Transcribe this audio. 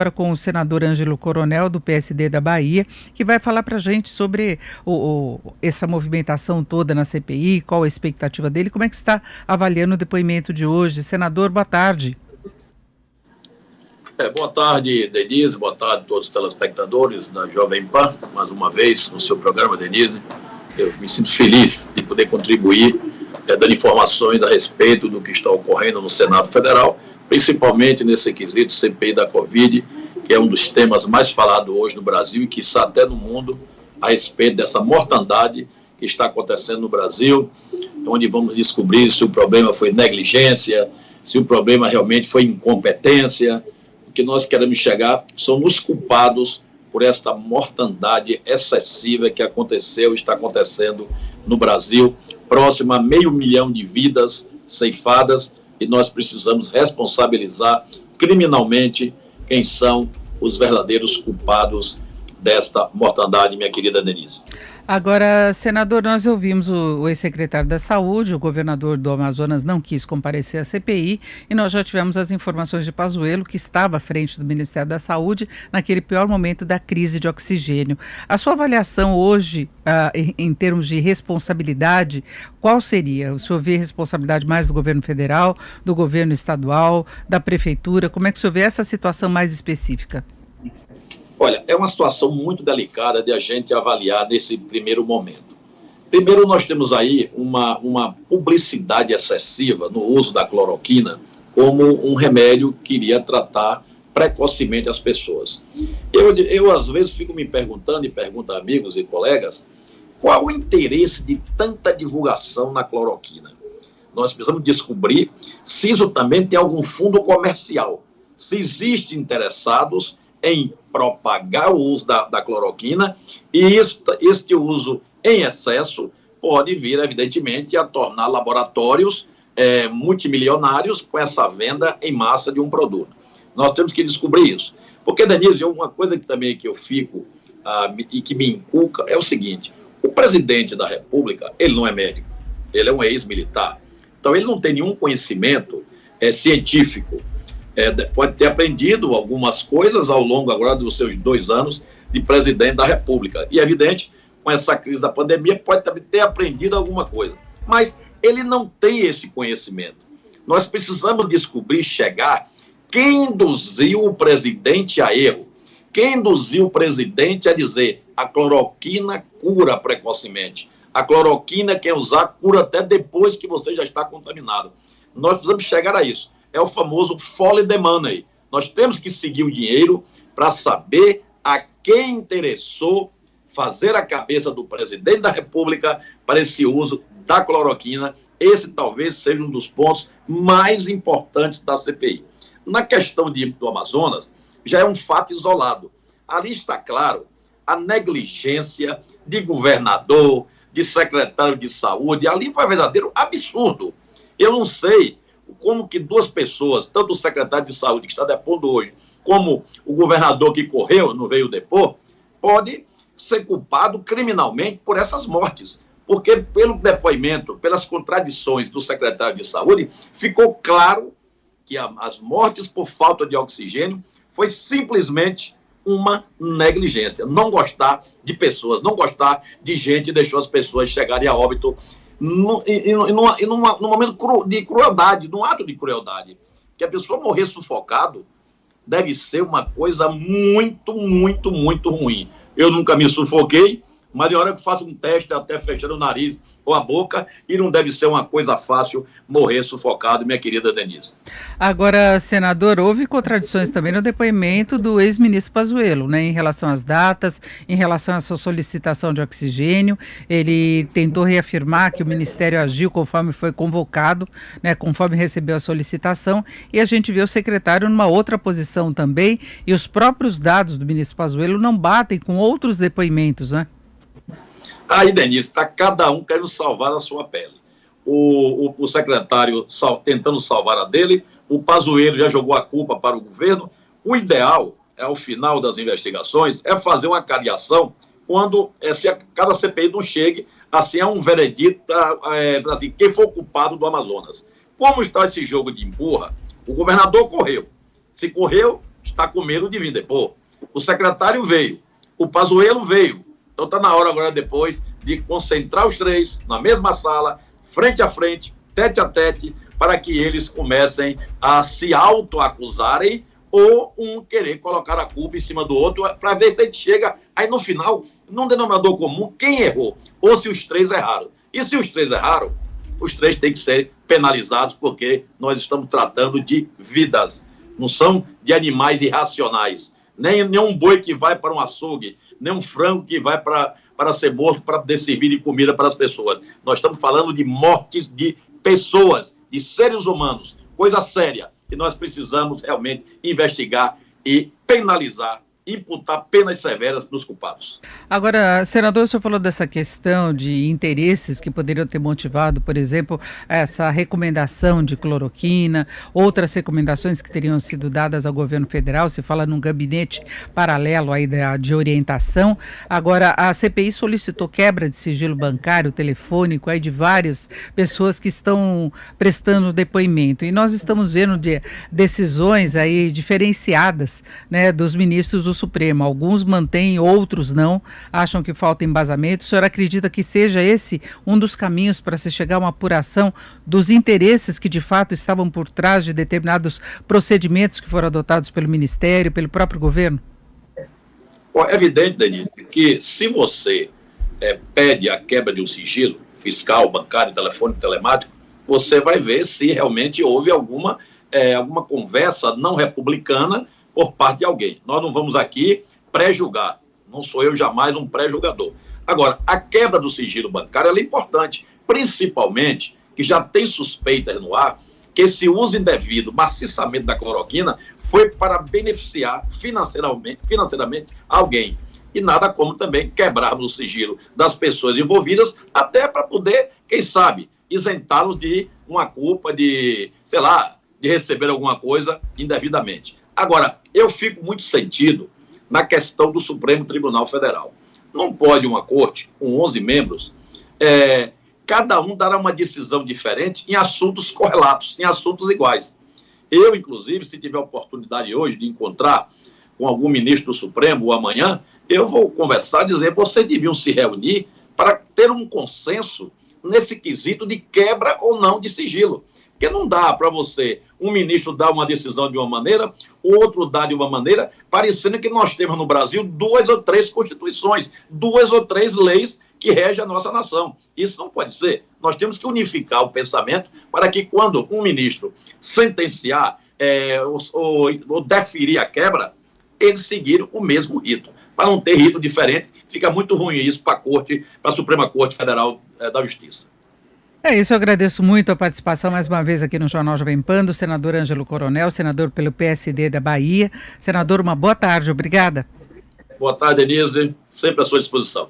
Agora com o senador Ângelo Coronel, do PSD da Bahia, que vai falar para a gente sobre essa movimentação toda na CPI, qual a expectativa dele, como é que está avaliando o depoimento de hoje. Senador, boa tarde. Boa tarde, Denise, boa tarde a todos os telespectadores da Jovem Pan, mais uma vez no seu programa, Denise. Eu me sinto feliz de poder contribuir, dando informações a respeito do que está ocorrendo no Senado Federal, principalmente nesse quesito CPI da Covid, que é um dos temas mais falados hoje no Brasil e que está até no mundo, a respeito dessa mortandade que está acontecendo no Brasil, onde vamos descobrir se o problema foi negligência, se o problema realmente foi incompetência. O que nós queremos chegar são os culpados por esta mortandade excessiva que aconteceu e está acontecendo no Brasil, próximo a 500 mil de vidas ceifadas, e nós precisamos responsabilizar criminalmente quem são os verdadeiros culpados desta mortandade, minha querida Denise. Agora, senador, nós ouvimos o ex-secretário da Saúde, o governador do Amazonas não quis comparecer à CPI, e nós já tivemos as informações de Pazuello, que estava à frente do Ministério da Saúde naquele pior momento da crise de oxigênio. A sua avaliação hoje, em termos de responsabilidade, qual seria? O senhor vê responsabilidade mais do governo federal, do governo estadual, da prefeitura? Como é que o senhor vê essa situação mais específica? Olha, é uma situação muito delicada de a gente avaliar nesse primeiro momento. Primeiro, nós temos aí uma publicidade excessiva no uso da cloroquina como um remédio que iria tratar precocemente as pessoas. Eu às vezes, fico me perguntando, e pergunto a amigos e colegas, qual o interesse de tanta divulgação na cloroquina? Nós precisamos descobrir se isso também tem algum fundo comercial, se existem interessados em propagar o uso da cloroquina, e este uso em excesso pode vir, evidentemente, a tornar laboratórios multimilionários com essa venda em massa de um produto. Nós temos que descobrir isso. Porque, Denise, uma coisa que também que eu fico e que me inculca é o seguinte: o presidente da República, ele não é médico, ele é um ex-militar, então ele não tem nenhum conhecimento científico. Pode ter aprendido algumas coisas ao longo agora dos seus 2 anos de presidente da República. E é evidente, com essa crise da pandemia, pode também ter aprendido alguma coisa. Mas ele não tem esse conhecimento. Nós precisamos descobrir, chegar, quem induziu o presidente a erro. Quem induziu o presidente a dizer a cloroquina cura precocemente. A cloroquina, quem usar, cura até depois que você já está contaminado. Nós precisamos chegar a isso. É o famoso follow the money. Nós temos que seguir o dinheiro para saber a quem interessou fazer a cabeça do presidente da República para esse uso da cloroquina. Esse talvez seja um dos pontos mais importantes da CPI. Na questão do Amazonas, já é um fato isolado. Ali está claro a negligência de governador, de secretário de saúde. Ali foi um verdadeiro absurdo. Eu não sei como que 2 pessoas, tanto o secretário de saúde que está depondo hoje, como o governador que correu, não veio depor, pode ser culpado criminalmente por essas mortes. Porque pelo depoimento, pelas contradições do secretário de saúde, ficou claro que as mortes por falta de oxigênio foi simplesmente uma negligência. Não gostar de pessoas, não gostar de gente, deixou as pessoas chegarem a óbito num momento de crueldade, num ato de crueldade. Que a pessoa morrer sufocado deve ser uma coisa muito, muito, muito ruim. Eu nunca me sufoquei, mas de hora que faço um teste até fechando o nariz ou a boca, e não deve ser uma coisa fácil morrer sufocado, minha querida Denise. Agora, senador, houve contradições também no depoimento do ex-ministro Pazuello, né, em relação às datas, em relação à sua solicitação de oxigênio. Ele tentou reafirmar que o Ministério agiu conforme foi convocado, né, conforme recebeu a solicitação, e a gente vê o secretário numa outra posição também, e os próprios dados do ministro Pazuello não batem com outros depoimentos, né? Aí, Denise, está cada um querendo salvar a sua pele. O secretário tentando salvar a dele, o Pazuello já jogou a culpa para o governo. O ideal, ao final das investigações, é fazer uma cariação quando cada CPI não chegue assim, a um veredito para assim, quem for o culpado do Amazonas. Como está esse jogo de empurra, o governador correu. Se correu, está com medo de vir depor. O secretário veio, o Pazuello veio. Então está na hora agora, depois, de concentrar os três na mesma sala, frente a frente, tete a tete, para que eles comecem a se auto-acusarem ou um querer colocar a culpa em cima do outro, para ver se a gente chega aí no final, num denominador comum, quem errou, ou se os três erraram. E se os três erraram, os três têm que ser penalizados, porque nós estamos tratando de vidas, não são de animais irracionais. Nem um boi que vai para um açougue, nem um frango que vai para ser morto, para poder servir de comida para as pessoas. Nós estamos falando de mortes de pessoas, de seres humanos, coisa séria. E nós precisamos realmente investigar e penalizar, imputar penas severas para os culpados. Agora, senador, o senhor falou dessa questão de interesses que poderiam ter motivado, por exemplo, essa recomendação de cloroquina, outras recomendações que teriam sido dadas ao governo federal, se fala num gabinete paralelo aí de orientação. Agora, a CPI solicitou quebra de sigilo bancário, telefônico, aí de várias pessoas que estão prestando depoimento. E nós estamos vendo decisões aí diferenciadas, né, dos ministros do Supremo. Alguns mantêm, outros não, acham que falta embasamento. O senhor acredita que seja esse um dos caminhos para se chegar a uma apuração dos interesses que de fato estavam por trás de determinados procedimentos que foram adotados pelo Ministério, pelo próprio governo? Bom, é evidente, Denise, que se você pede a quebra de um sigilo fiscal, bancário, telefônico, telemático, você vai ver se realmente houve alguma conversa não republicana por parte de alguém. Nós não vamos aqui pré-julgar. Não sou eu jamais um pré-julgador. Agora, a quebra do sigilo bancário é importante, principalmente que já tem suspeitas no ar que esse uso indevido, maciçamento da cloroquina, foi para beneficiar financeiramente alguém. E nada como também quebrarmos o sigilo das pessoas envolvidas, até para poder, quem sabe, isentá-los de uma culpa de, sei lá, de receber alguma coisa indevidamente. Agora, eu fico muito sentido na questão do Supremo Tribunal Federal. Não pode uma corte com 11 membros, cada um dará uma decisão diferente em assuntos correlatos, em assuntos iguais. Eu, inclusive, se tiver oportunidade hoje de encontrar com algum ministro do Supremo ou amanhã, eu vou conversar e dizer, vocês deviam se reunir para ter um consenso nesse quesito de quebra ou não de sigilo. Porque não dá para você, um ministro dar uma decisão de uma maneira, o outro dar de uma maneira, parecendo que nós temos no Brasil 2 ou 3 constituições, 2 ou 3 leis que regem a nossa nação. Isso não pode ser. Nós temos que unificar o pensamento para que quando um ministro sentenciar ou deferir a quebra, eles seguiram o mesmo rito. Para não ter rito diferente, fica muito ruim isso para a Suprema Corte Federal da Justiça. É isso, eu agradeço muito a participação mais uma vez aqui no Jornal Jovem Pan, do senador Ângelo Coronel, senador pelo PSD da Bahia. Senador, uma boa tarde, obrigada. Boa tarde, Denise, sempre à sua disposição.